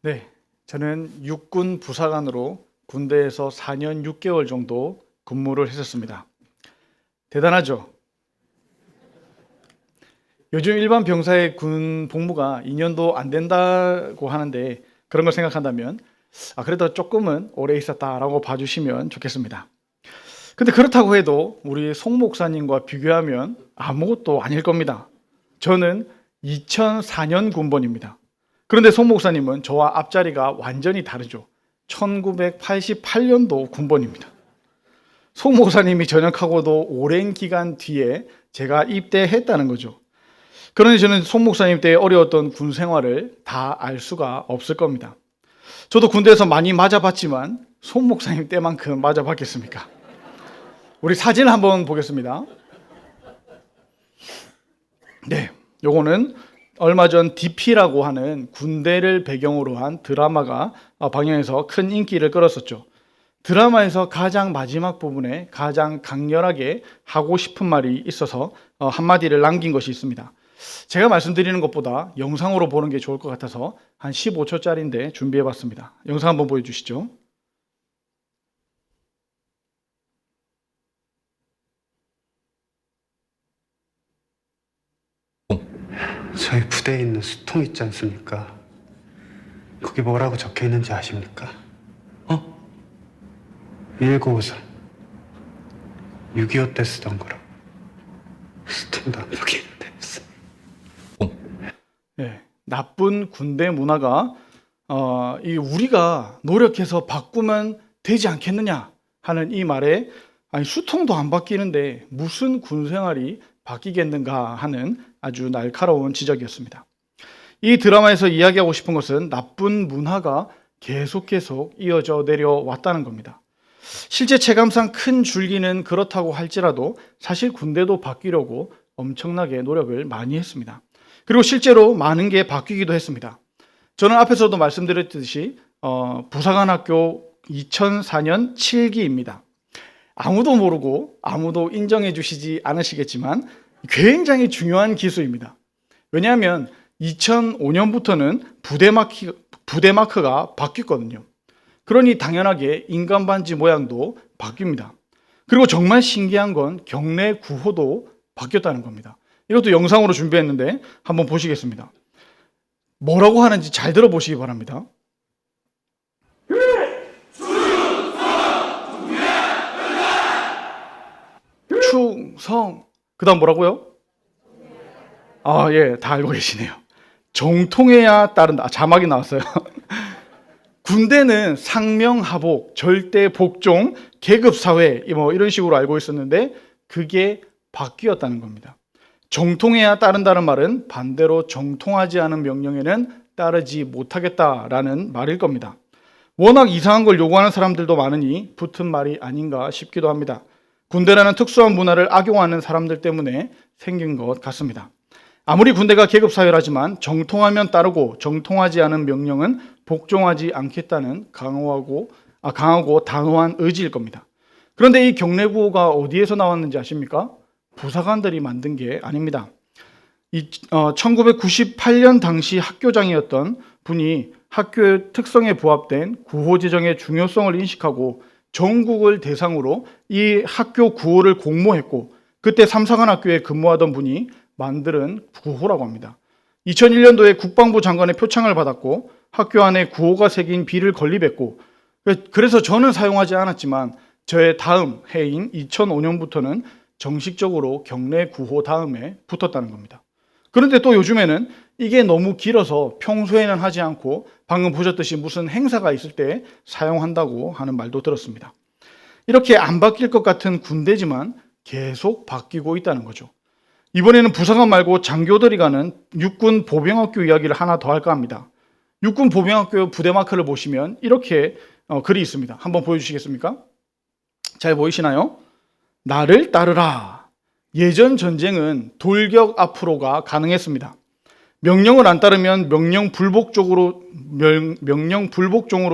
네, 저는 육군 부사관으로 군대에서 4년 6개월 정도 근무를 했었습니다. 대단하죠? 요즘 일반 병사의 군 복무가 2년도 안 된다고 하는데 그런 걸 생각한다면 그래도 조금은 오래 있었다라고 봐주시면 좋겠습니다. 근데 그렇다고 해도 우리 송 목사님과 비교하면 아무것도 아닐 겁니다. 저는 2004년 군번입니다. 그런데 송 목사님은 저와 앞자리가 완전히 다르죠. 1988년도 군번입니다. 송 목사님이 전역하고도 오랜 기간 뒤에 제가 입대했다는 거죠. 그러니 저는 송 목사님 때 어려웠던 군 생활을 다 알 수가 없을 겁니다. 저도 군대에서 많이 맞아봤지만 송 목사님 때만큼 맞아봤겠습니까? 우리 사진 한번 보겠습니다. 네, 요거는 얼마 전 DP라고 하는 군대를 배경으로 한 드라마가 방영해서 큰 인기를 끌었었죠. 드라마에서 가장 마지막 부분에 가장 강렬하게 하고 싶은 말이 있어서 한마디를 남긴 것이 있습니다. 제가 말씀드리는 것보다 영상으로 보는 게 좋을 것 같아서 한 15초짜리인데 준비해봤습니다. 영상 한번 보여주시죠. 저희 부대에 있는 수통 있지 않습니까? 거기 뭐라고 적혀 있는지 아십니까? 1954 6.25 때 쓰던 거라. 수통도 안 보이는데 네, 나쁜 군대 문화가 우리가 노력해서 바꾸면 되지 않겠느냐 하는 이 말에 수통도 안 바뀌는데 무슨 군 생활이 바뀌겠는가 하는 아주 날카로운 지적이었습니다. 이 드라마에서 이야기하고 싶은 것은 나쁜 문화가 계속 이어져 내려왔다는 겁니다. 실제 체감상 큰 줄기는 그렇다고 할지라도 사실 군대도 바뀌려고 엄청나게 노력을 많이 했습니다. 그리고 실제로 많은 게 바뀌기도 했습니다. 저는 앞에서도 말씀드렸듯이 부사관학교 2004년 7기입니다. 아무도 모르고 아무도 인정해 주시지 않으시겠지만 굉장히 중요한 기수입니다. 왜냐하면 2005년부터는 부대 마크가 바뀌었거든요. 그러니 당연하게 인간반지 모양도 바뀝니다. 그리고 정말 신기한 건 경례 구호도 바뀌었다는 겁니다. 이것도 영상으로 준비했는데 한번 보시겠습니다. 뭐라고 하는지 잘 들어보시기 바랍니다. 충성. 그 다음 뭐라고요? 예, 다 알고 계시네요. 정통해야 따른다. 자막이 나왔어요. 군대는 상명하복, 절대 복종, 계급사회 이런 식으로 알고 있었는데 그게 바뀌었다는 겁니다. 정통해야 따른다는 말은 반대로 정통하지 않은 명령에는 따르지 못하겠다라는 말일 겁니다. 워낙 이상한 걸 요구하는 사람들도 많으니 붙은 말이 아닌가 싶기도 합니다. 군대라는 특수한 문화를 악용하는 사람들 때문에 생긴 것 같습니다. 아무리 군대가 계급사회라지만 정통하면 따르고 정통하지 않은 명령은 복종하지 않겠다는 강하고 단호한 의지일 겁니다. 그런데 이 경례구호가 어디에서 나왔는지 아십니까? 부사관들이 만든 게 아닙니다. 1998년 당시 학교장이었던 분이 학교의 특성에 부합된 구호 제정의 중요성을 인식하고 전국을 대상으로 이 학교 구호를 공모했고 그때 삼사관학교에 근무하던 분이 만드는 구호라고 합니다. 2001년도에 국방부 장관의 표창을 받았고 학교 안에 구호가 새긴 비를 건립했고 그래서 저는 사용하지 않았지만 저의 다음 해인 2005년부터는 정식적으로 경례 구호 다음에 붙었다는 겁니다. 그런데 또 요즘에는 이게 너무 길어서 평소에는 하지 않고 방금 보셨듯이 무슨 행사가 있을 때 사용한다고 하는 말도 들었습니다. 이렇게 안 바뀔 것 같은 군대지만 계속 바뀌고 있다는 거죠. 이번에는 부사관 말고 장교들이 가는 육군 보병학교 이야기를 하나 더 할까 합니다. 육군 보병학교 부대 마크를 보시면 이렇게 글이 있습니다. 한번 보여주시겠습니까? 잘 보이시나요? 나를 따르라. 예전 전쟁은 돌격 앞으로가 가능했습니다. 명령을 안 따르면 명령 불복종으로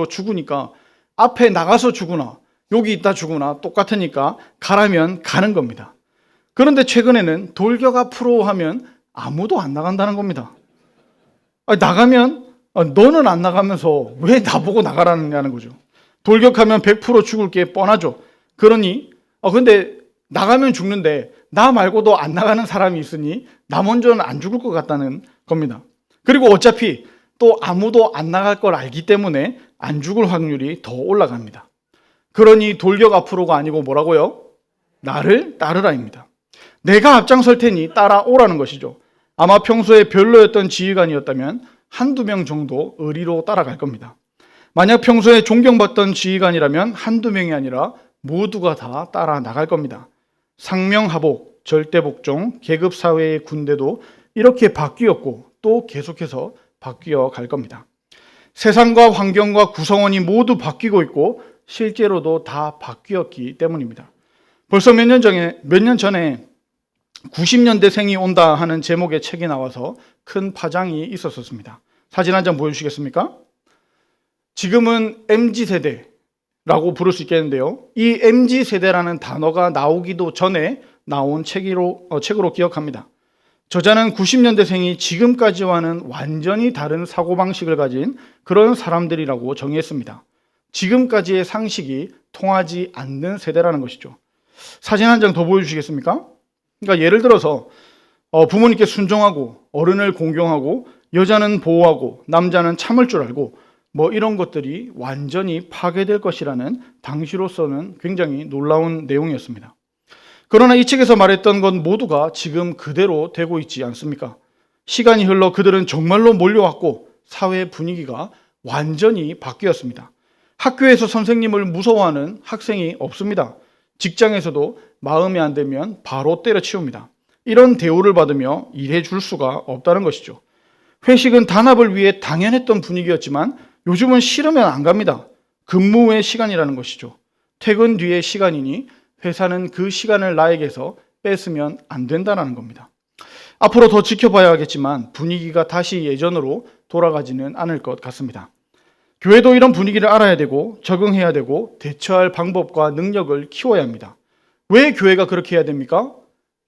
죽으니까 앞에 나가서 죽으나 여기 있다 죽으나 똑같으니까 가라면 가는 겁니다. 그런데 최근에는 돌격 앞으로 하면 아무도 안 나간다는 겁니다. 나가면 너는 안 나가면서 왜 나보고 나가라느냐는 거죠. 돌격하면 100% 죽을 게 뻔하죠. 그러니 근데 나가면 죽는데 나 말고도 안 나가는 사람이 있으니 나 먼저는 안 죽을 것 같다는 겁니다. 그리고 어차피 또 아무도 안 나갈 걸 알기 때문에 안 죽을 확률이 더 올라갑니다. 그러니 돌격 앞으로가 아니고 뭐라고요? 나를 따르라입니다. 내가 앞장설 테니 따라오라는 것이죠. 아마 평소에 별로였던 지휘관이었다면 한두 명 정도 의리로 따라갈 겁니다. 만약 평소에 존경받던 지휘관이라면 한두 명이 아니라 모두가 다 따라 나갈 겁니다. 상명하복, 절대복종, 계급사회의 군대도 이렇게 바뀌었고 또 계속해서 바뀌어 갈 겁니다. 세상과 환경과 구성원이 모두 바뀌고 있고 실제로도 다 바뀌었기 때문입니다. 벌써 몇 년 전에 90년대생이 온다 하는 제목의 책이 나와서 큰 파장이 있었습니다. 사진 한 장 보여주시겠습니까? 지금은 MZ세대라고 부를 수 있겠는데요. 이 MZ세대라는 단어가 나오기도 전에 나온 책으로 기억합니다. 저자는 90년대생이 지금까지와는 완전히 다른 사고방식을 가진 그런 사람들이라고 정의했습니다. 지금까지의 상식이 통하지 않는 세대라는 것이죠. 사진 한 장 더 보여주시겠습니까? 그러니까 예를 들어서 부모님께 순종하고 어른을 공경하고 여자는 보호하고 남자는 참을 줄 알고 이런 것들이 완전히 파괴될 것이라는 당시로서는 굉장히 놀라운 내용이었습니다. 그러나 이 책에서 말했던 것 모두가 지금 그대로 되고 있지 않습니까? 시간이 흘러 그들은 정말로 몰려왔고 사회 분위기가 완전히 바뀌었습니다. 학교에서 선생님을 무서워하는 학생이 없습니다. 직장에서도 마음에 안 들면 바로 때려치웁니다. 이런 대우를 받으며 일해 줄 수가 없다는 것이죠. 회식은 단합을 위해 당연했던 분위기였지만 요즘은 싫으면 안 갑니다. 근무 후의 시간이라는 것이죠. 퇴근 뒤의 시간이니 회사는 그 시간을 나에게서 뺏으면 안 된다는 겁니다. 앞으로 더 지켜봐야겠지만 분위기가 다시 예전으로 돌아가지는 않을 것 같습니다. 교회도 이런 분위기를 알아야 되고 적응해야 되고 대처할 방법과 능력을 키워야 합니다. 왜 교회가 그렇게 해야 됩니까?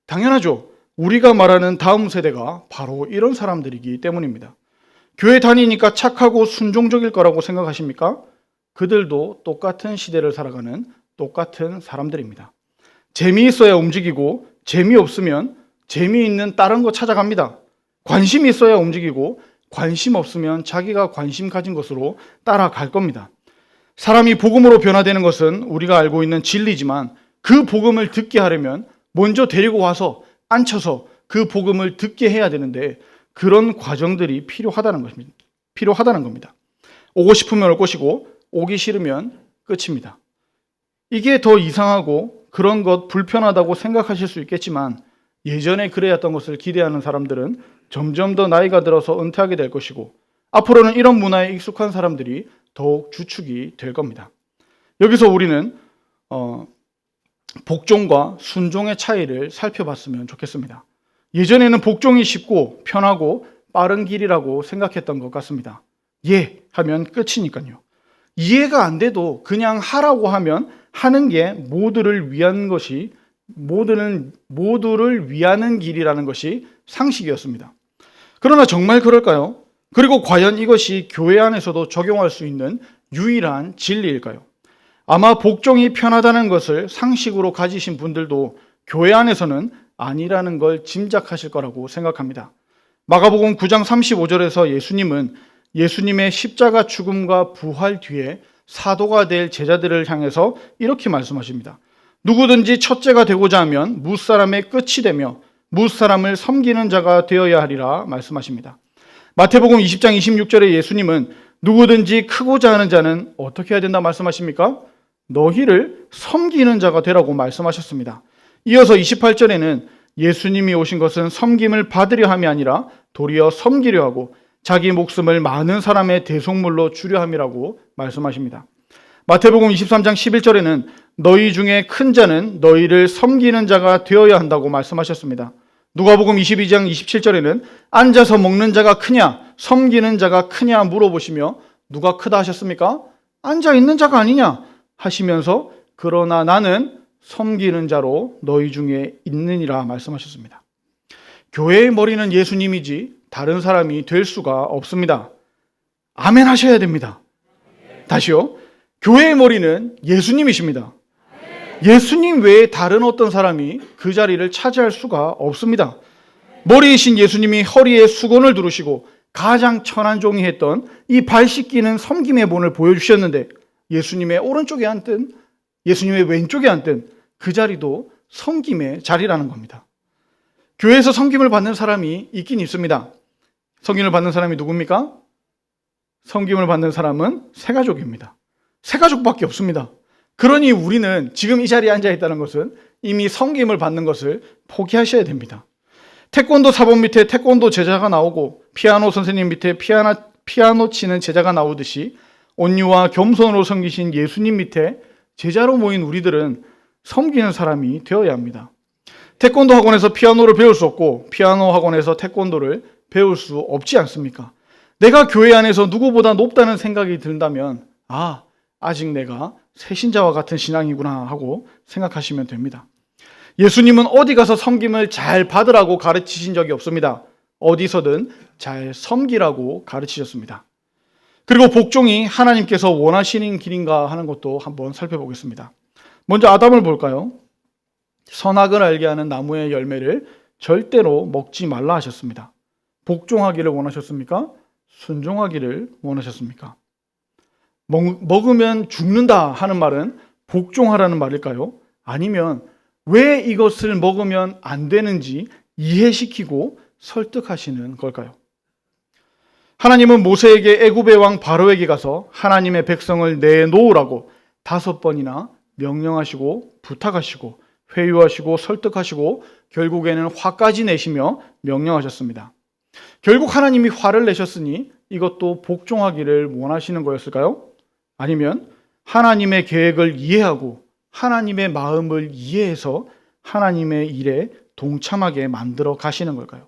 당연하죠. 우리가 말하는 다음 세대가 바로 이런 사람들이기 때문입니다. 교회 다니니까 착하고 순종적일 거라고 생각하십니까? 그들도 똑같은 시대를 살아가는 똑같은 사람들입니다. 재미있어야 움직이고 재미없으면 재미있는 다른 거 찾아갑니다. 관심이 있어야 움직이고 관심 없으면 자기가 관심 가진 것으로 따라갈 겁니다. 사람이 복음으로 변화되는 것은 우리가 알고 있는 진리지만 그 복음을 듣게 하려면 먼저 데리고 와서 앉혀서 그 복음을 듣게 해야 되는데 그런 과정들이 필요하다는 겁니다. 오고 싶으면 올 것이고 오기 싫으면 끝입니다. 이게 더 이상하고 그런 것 불편하다고 생각하실 수 있겠지만 예전에 그래왔던 것을 기대하는 사람들은 점점 더 나이가 들어서 은퇴하게 될 것이고 앞으로는 이런 문화에 익숙한 사람들이 더욱 주축이 될 겁니다. 여기서 우리는 복종과 순종의 차이를 살펴봤으면 좋겠습니다. 예전에는 복종이 쉽고 편하고 빠른 길이라고 생각했던 것 같습니다. 예 하면 끝이니까요. 이해가 안 돼도 그냥 하라고 하면 하는 게 모두를 위하는 길이라는 것이 상식이었습니다. 그러나 정말 그럴까요? 그리고 과연 이것이 교회 안에서도 적용할 수 있는 유일한 진리일까요? 아마 복종이 편하다는 것을 상식으로 가지신 분들도 교회 안에서는 아니라는 걸 짐작하실 거라고 생각합니다. 마가복음 9장 35절에서 예수님은 예수님의 십자가 죽음과 부활 뒤에 사도가 될 제자들을 향해서 이렇게 말씀하십니다. 누구든지 첫째가 되고자 하면 무사람의 끝이 되며 무사람을 섬기는 자가 되어야 하리라 말씀하십니다. 마태복음 20장 26절에 예수님은 누구든지 크고자 하는 자는 어떻게 해야 된다 말씀하십니까? 너희를 섬기는 자가 되라고 말씀하셨습니다. 이어서 28절에는 예수님이 오신 것은 섬김을 받으려 함이 아니라 도리어 섬기려 하고 자기 목숨을 많은 사람의 대속물로 주려 함이라고 말씀하십니다. 마태복음 23장 11절에는 너희 중에 큰 자는 너희를 섬기는 자가 되어야 한다고 말씀하셨습니다. 누가복음 22장 27절에는 앉아서 먹는 자가 크냐 섬기는 자가 크냐 물어보시며 누가 크다 하셨습니까? 앉아 있는 자가 아니냐 하시면서 그러나 나는 섬기는 자로 너희 중에 있느니라 말씀하셨습니다. 교회의 머리는 예수님이지 다른 사람이 될 수가 없습니다. 아멘 하셔야 됩니다. 다시요. 교회의 머리는 예수님이십니다. 예수님 외에 다른 어떤 사람이 그 자리를 차지할 수가 없습니다. 머리이신 예수님이 허리에 수건을 두르시고 가장 천한 종이 했던 이 발 씻기는 섬김의 본을 보여주셨는데 예수님의 오른쪽에 앉든 예수님의 왼쪽에 앉든 그 자리도 섬김의 자리라는 겁니다. 교회에서 섬김을 받는 사람이 있긴 있습니다. 섬김을 받는 사람이 누굽니까? 섬김을 받는 사람은 새가족입니다. 새가족밖에 없습니다. 그러니 우리는 지금 이 자리에 앉아 있다는 것은 이미 섬김을 받는 것을 포기하셔야 됩니다. 태권도 사범 밑에 태권도 제자가 나오고 피아노 선생님 밑에 피아노 치는 제자가 나오듯이 온유와 겸손으로 섬기신 예수님 밑에 제자로 모인 우리들은 섬기는 사람이 되어야 합니다. 태권도 학원에서 피아노를 배울 수 없고 피아노 학원에서 태권도를 배울 수 없지 않습니까? 내가 교회 안에서 누구보다 높다는 생각이 든다면 아직 내가 새신자와 같은 신앙이구나 하고 생각하시면 됩니다. 예수님은 어디 가서 섬김을 잘 받으라고 가르치신 적이 없습니다. 어디서든 잘 섬기라고 가르치셨습니다. 그리고 복종이 하나님께서 원하시는 길인가 하는 것도 한번 살펴보겠습니다. 먼저 아담을 볼까요? 선악을 알게 하는 나무의 열매를 절대로 먹지 말라 하셨습니다. 복종하기를 원하셨습니까? 순종하기를 원하셨습니까? 먹으면 죽는다 하는 말은 복종하라는 말일까요? 아니면 왜 이것을 먹으면 안 되는지 이해시키고 설득하시는 걸까요? 하나님은 모세에게 애굽의 왕 바로에게 가서 하나님의 백성을 내놓으라고 5번이나 명령하시고 부탁하시고 회유하시고 설득하시고 결국에는 화까지 내시며 명령하셨습니다. 결국 하나님이 화를 내셨으니 이것도 복종하기를 원하시는 거였을까요? 아니면 하나님의 계획을 이해하고 하나님의 마음을 이해해서 하나님의 일에 동참하게 만들어 가시는 걸까요?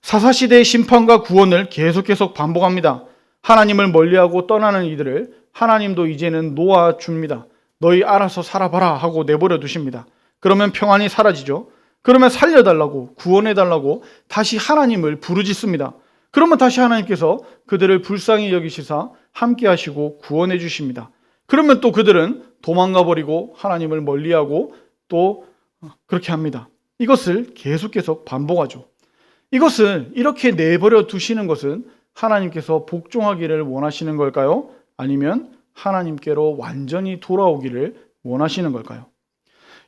사사시대의 심판과 구원을 계속 반복합니다. 하나님을 멀리하고 떠나는 이들을 하나님도 이제는 놓아줍니다. 너희 알아서 살아봐라 하고 내버려 두십니다. 그러면 평안이 사라지죠. 그러면 살려달라고 구원해달라고 다시 하나님을 부르짖습니다. 그러면 다시 하나님께서 그들을 불쌍히 여기시사 함께 하시고 구원해 주십니다. 그러면 또 그들은 도망가 버리고 하나님을 멀리하고 또 그렇게 합니다. 이것을 계속 반복하죠. 이것을 이렇게 내버려 두시는 것은 하나님께서 복종하기를 원하시는 걸까요? 아니면 하나님께로 완전히 돌아오기를 원하시는 걸까요?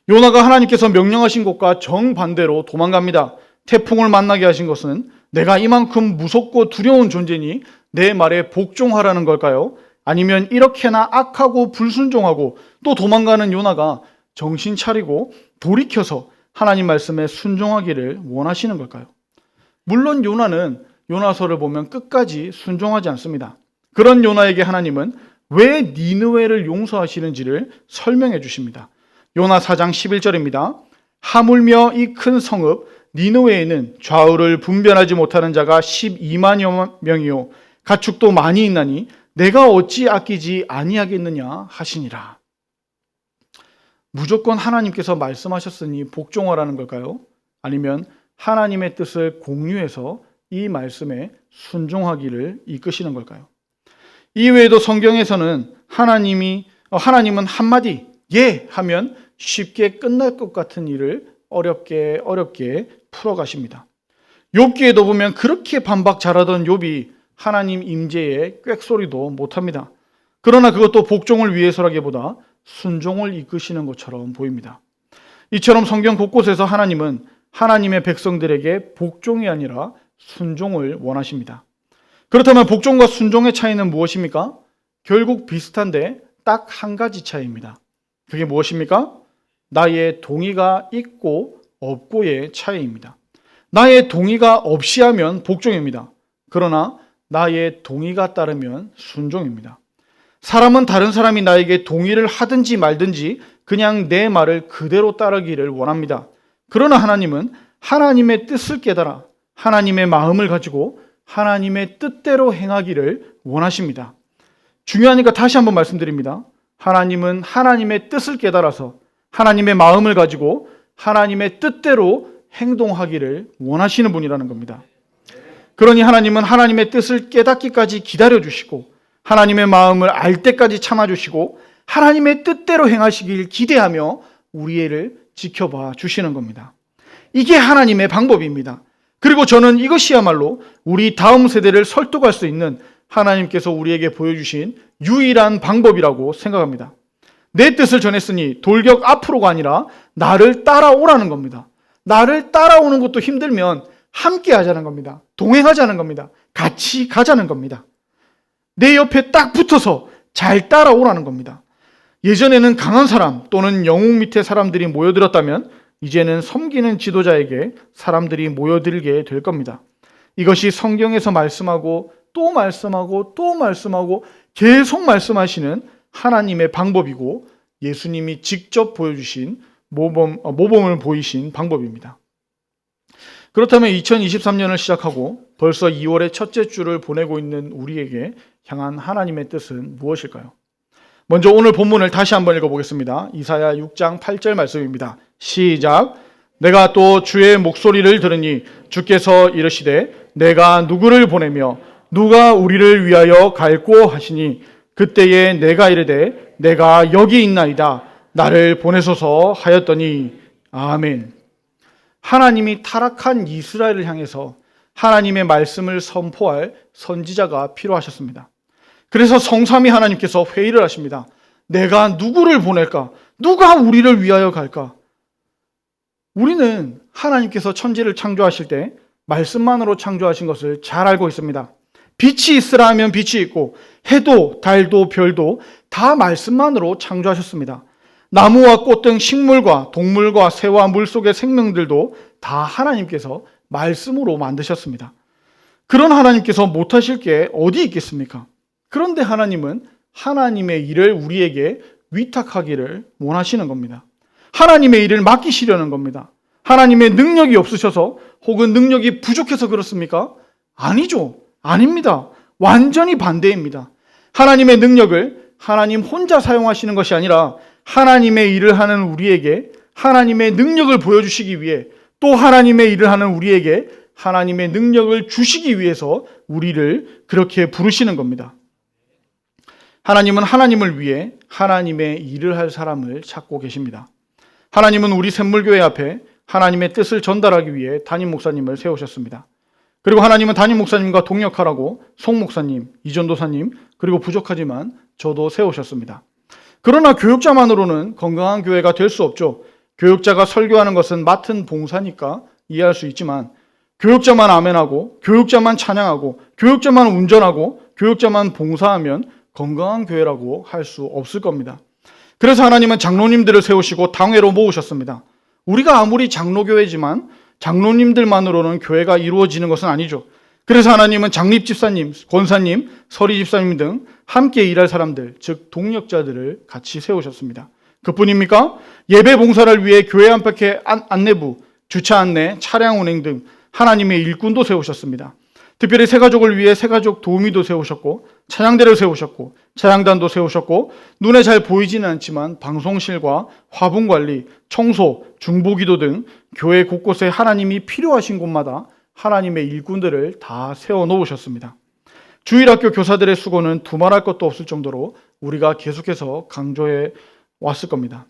요나가 하나님께서 명령하신 곳과 정반대로 도망갑니다. 태풍을 만나게 하신 것은 내가 이만큼 무섭고 두려운 존재니 내 말에 복종하라는 걸까요? 아니면 이렇게나 악하고 불순종하고 또 도망가는 요나가 정신 차리고 돌이켜서 하나님 말씀에 순종하기를 원하시는 걸까요? 물론 요나는 요나서를 보면 끝까지 순종하지 않습니다. 그런 요나에게 하나님은 왜 니느웨를 용서하시는지를 설명해 주십니다. 요나 4장 11절입니다. 하물며 이 큰 성읍 니느웨에는 좌우를 분별하지 못하는 자가 12만여 명이요 가축도 많이 있나니 내가 어찌 아끼지 아니하겠느냐 하시니라. 무조건 하나님께서 말씀하셨으니 복종하라는 걸까요? 아니면 하나님의 뜻을 공유해서 이 말씀에 순종하기를 이끄시는 걸까요? 이외에도 성경에서는 하나님은 한마디 예 하면 쉽게 끝날 것 같은 일을 어렵게 풀어가십니다. 욥기에도 보면 그렇게 반박 잘하던 욥이 하나님 임재에 꽥소리도 못합니다. 그러나 그것도 복종을 위해서라기보다 순종을 이끄시는 것처럼 보입니다. 이처럼 성경 곳곳에서 하나님은 하나님의 백성들에게 복종이 아니라 순종을 원하십니다. 그렇다면 복종과 순종의 차이는 무엇입니까? 결국 비슷한데 딱 한 가지 차이입니다. 그게 무엇입니까? 나의 동의가 있고 없고의 차이입니다. 나의 동의가 없이 하면 복종입니다. 그러나 나의 동의가 따르면 순종입니다. 사람은 다른 사람이 나에게 동의를 하든지 말든지 그냥 내 말을 그대로 따르기를 원합니다. 그러나 하나님은 하나님의 뜻을 깨달아 하나님의 마음을 가지고 하나님의 뜻대로 행하기를 원하십니다. 중요하니까 다시 한번 말씀드립니다. 하나님은 하나님의 뜻을 깨달아서 하나님의 마음을 가지고 하나님의 뜻대로 행동하기를 원하시는 분이라는 겁니다. 그러니 하나님은 하나님의 뜻을 깨닫기까지 기다려주시고 하나님의 마음을 알 때까지 참아주시고 하나님의 뜻대로 행하시길 기대하며 우리를 지켜봐 주시는 겁니다. 이게 하나님의 방법입니다. 그리고 저는 이것이야말로 우리 다음 세대를 설득할 수 있는 하나님께서 우리에게 보여주신 유일한 방법이라고 생각합니다. 내 뜻을 전했으니 돌격 앞으로가 아니라 나를 따라오라는 겁니다. 나를 따라오는 것도 힘들면 함께 하자는 겁니다. 동행하자는 겁니다. 같이 가자는 겁니다. 내 옆에 딱 붙어서 잘 따라오라는 겁니다. 예전에는 강한 사람 또는 영웅 밑에 사람들이 모여들었다면 이제는 섬기는 지도자에게 사람들이 모여들게 될 겁니다. 이것이 성경에서 말씀하고 또 말씀하고 또 말씀하고 계속 말씀하시는 하나님의 방법이고 예수님이 직접 보여주신 모범을 보이신 방법입니다. 그렇다면 2023년을 시작하고 벌써 2월의 첫째 주를 보내고 있는 우리에게 향한 하나님의 뜻은 무엇일까요? 먼저 오늘 본문을 다시 한번 읽어보겠습니다. 이사야 6장 8절 말씀입니다. 시작. 내가 또 주의 목소리를 들으니 주께서 이르시되 내가 누구를 보내며 누가 우리를 위하여 갈꼬 하시니 그때에 내가 이르되 내가 여기 있나이다 나를 보내소서 하였더니 아멘. 하나님이 타락한 이스라엘을 향해서 하나님의 말씀을 선포할 선지자가 필요하셨습니다. 그래서 성삼위 하나님께서 회의를 하십니다. 내가 누구를 보낼까? 누가 우리를 위하여 갈까? 우리는 하나님께서 천지를 창조하실 때 말씀만으로 창조하신 것을 잘 알고 있습니다. 빛이 있으라 하면 빛이 있고 해도 달도 별도 다 말씀만으로 창조하셨습니다. 나무와 꽃 등 식물과 동물과 새와 물속의 생명들도 다 하나님께서 말씀으로 만드셨습니다. 그런 하나님께서 못하실 게 어디 있겠습니까? 그런데 하나님은 하나님의 일을 우리에게 위탁하기를 원하시는 겁니다. 하나님의 일을 맡기시려는 겁니다. 하나님의 능력이 없으셔서 혹은 능력이 부족해서 그렇습니까? 아니죠. 아닙니다. 완전히 반대입니다. 하나님의 능력을 하나님 혼자 사용하시는 것이 아니라 하나님의 일을 하는 우리에게 하나님의 능력을 보여주시기 위해 또 하나님의 일을 하는 우리에게 하나님의 능력을 주시기 위해서 우리를 그렇게 부르시는 겁니다. 하나님은 하나님을 위해 하나님의 일을 할 사람을 찾고 계십니다. 하나님은 우리 샘물교회 앞에 하나님의 뜻을 전달하기 위해 담임 목사님을 세우셨습니다. 그리고 하나님은 담임 목사님과 동역하라고 송 목사님, 이전도사님, 그리고 부족하지만 저도 세우셨습니다. 그러나 교육자만으로는 건강한 교회가 될 수 없죠. 교육자가 설교하는 것은 맡은 봉사니까 이해할 수 있지만 교육자만 아멘하고 교육자만 찬양하고 교육자만 운전하고 교육자만 봉사하면 건강한 교회라고 할 수 없을 겁니다. 그래서 하나님은 장로님들을 세우시고 당회로 모으셨습니다. 우리가 아무리 장로교회지만 장로님들만으로는 교회가 이루어지는 것은 아니죠. 그래서 하나님은 장립집사님, 권사님, 서리집사님 등 함께 일할 사람들, 즉 동역자들을 같이 세우셨습니다. 그뿐입니까? 예배 봉사를 위해 교회 안팎의 안내부, 주차 안내, 차량 운행 등 하나님의 일꾼도 세우셨습니다. 특별히 새가족을 위해 새가족 도우미도 세우셨고 찬양대를 세우셨고 찬양단도 세우셨고 눈에 잘 보이지는 않지만 방송실과 화분관리, 청소, 중보기도 등 교회 곳곳에 하나님이 필요하신 곳마다 하나님의 일꾼들을 다 세워놓으셨습니다. 주일학교 교사들의 수고는 두말할 것도 없을 정도로 우리가 계속해서 강조해 왔을 겁니다.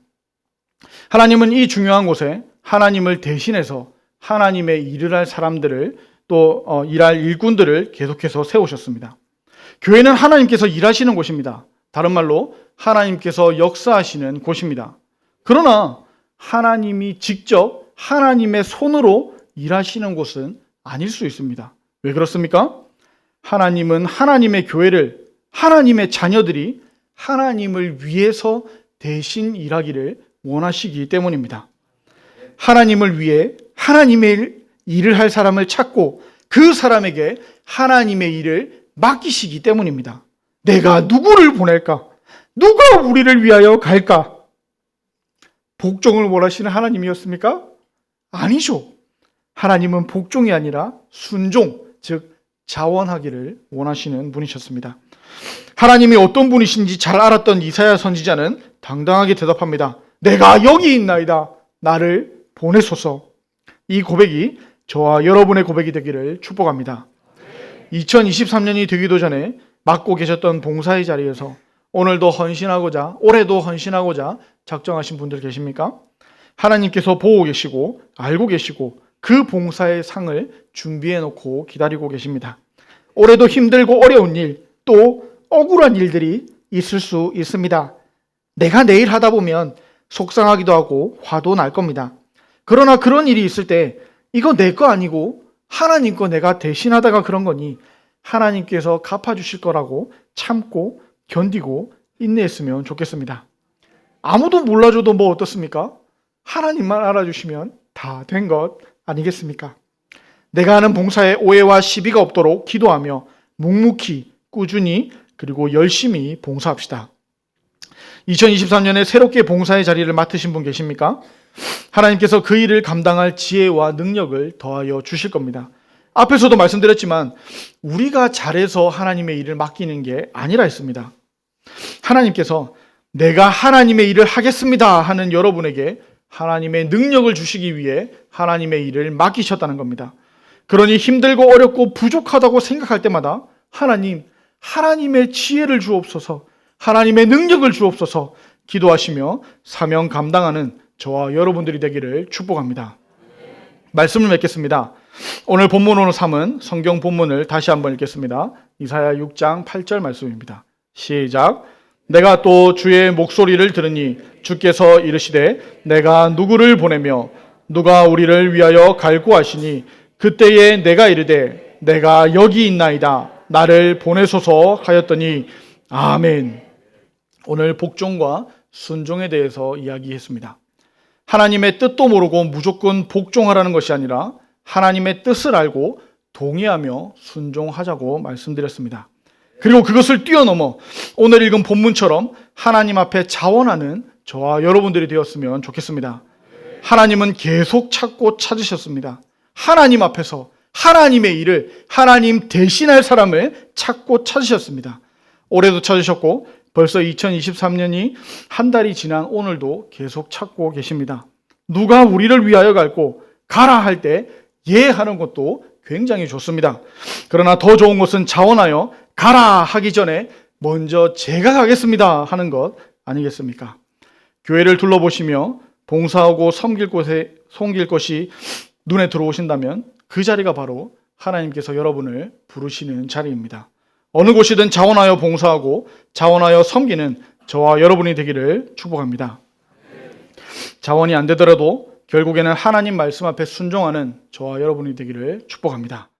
하나님은 이 중요한 곳에 하나님을 대신해서 하나님의 일을 할 사람들을 또 일할 일꾼들을 계속해서 세우셨습니다. 교회는 하나님께서 일하시는 곳입니다. 다른 말로 하나님께서 역사하시는 곳입니다. 그러나 하나님이 직접 하나님의 손으로 일하시는 곳은 아닐 수 있습니다. 왜 그렇습니까? 하나님은 하나님의 교회를 하나님의 자녀들이 하나님을 위해서 대신 일하기를 원하시기 때문입니다. 하나님을 위해 하나님의 일을 할 사람을 찾고 그 사람에게 하나님의 일을 맡기시기 때문입니다. 내가 누구를 보낼까? 누가 우리를 위하여 갈까? 복종을 원하시는 하나님이었습니까? 아니죠. 하나님은 복종이 아니라 순종, 즉 자원하기를 원하시는 분이셨습니다. 하나님이 어떤 분이신지 잘 알았던 이사야 선지자는 당당하게 대답합니다. 내가 여기 있나이다. 나를 보내소서. 이 고백이 저와 여러분의 고백이 되기를 축복합니다. 2023년이 되기도 전에 맡고 계셨던 봉사의 자리에서 오늘도 헌신하고자, 올해도 헌신하고자 작정하신 분들 계십니까? 하나님께서 보고 계시고 알고 계시고 그 봉사의 상을 준비해 놓고 기다리고 계십니다. 올해도 힘들고 어려운 일, 또 억울한 일들이 있을 수 있습니다. 내가 내일 하다 보면 속상하기도 하고 화도 날 겁니다. 그러나 그런 일이 있을 때 이거 내 거 아니고 하나님 거 내가 대신하다가 그런 거니 하나님께서 갚아주실 거라고 참고 견디고 인내했으면 좋겠습니다. 아무도 몰라줘도 뭐 어떻습니까? 하나님만 알아주시면 다 된 것 아니겠습니까? 내가 하는 봉사에 오해와 시비가 없도록 기도하며 묵묵히 꾸준히 그리고 열심히 봉사합시다. 2023년에 새롭게 봉사의 자리를 맡으신 분 계십니까? 하나님께서 그 일을 감당할 지혜와 능력을 더하여 주실 겁니다. 앞에서도 말씀드렸지만 우리가 잘해서 하나님의 일을 맡기는 게 아니라 했습니다. 하나님께서 내가 하나님의 일을 하겠습니다 하는 여러분에게 하나님의 능력을 주시기 위해 하나님의 일을 맡기셨다는 겁니다. 그러니 힘들고 어렵고 부족하다고 생각할 때마다 하나님, 하나님의 지혜를 주옵소서, 하나님의 능력을 주옵소서 기도하시며 사명 감당하는 저와 여러분들이 되기를 축복합니다. 말씀을 맺겠습니다. 오늘 본문으로 삼은 성경 본문을 다시 한번 읽겠습니다. 이사야 6장 8절 말씀입니다. 시작. 내가 또 주의 목소리를 들으니 주께서 이르시되 내가 누구를 보내며 누가 우리를 위하여 갈고 하시니 그때에 내가 이르되 내가 여기 있나이다 나를 보내소서 하였더니 아멘. 오늘 복종과 순종에 대해서 이야기했습니다. 하나님의 뜻도 모르고 무조건 복종하라는 것이 아니라 하나님의 뜻을 알고 동의하며 순종하자고 말씀드렸습니다. 그리고 그것을 뛰어넘어 오늘 읽은 본문처럼 하나님 앞에 자원하는 저와 여러분들이 되었으면 좋겠습니다. 하나님은 계속 찾고 찾으셨습니다. 하나님 앞에서 하나님의 일을 하나님 대신할 사람을 찾고 찾으셨습니다. 올해도 찾으셨고 벌써 2023년이 한 달이 지난 오늘도 계속 찾고 계십니다. 누가 우리를 위하여 갈고 가라 할 때 예 하는 것도 굉장히 좋습니다. 그러나 더 좋은 것은 자원하여 가라 하기 전에 먼저 제가 가겠습니다 하는 것 아니겠습니까? 교회를 둘러보시며 봉사하고 섬길 것이 눈에 들어오신다면 그 자리가 바로 하나님께서 여러분을 부르시는 자리입니다. 어느 곳이든 자원하여 봉사하고 자원하여 섬기는 저와 여러분이 되기를 축복합니다. 자원이 안 되더라도 결국에는 하나님 말씀 앞에 순종하는 저와 여러분이 되기를 축복합니다.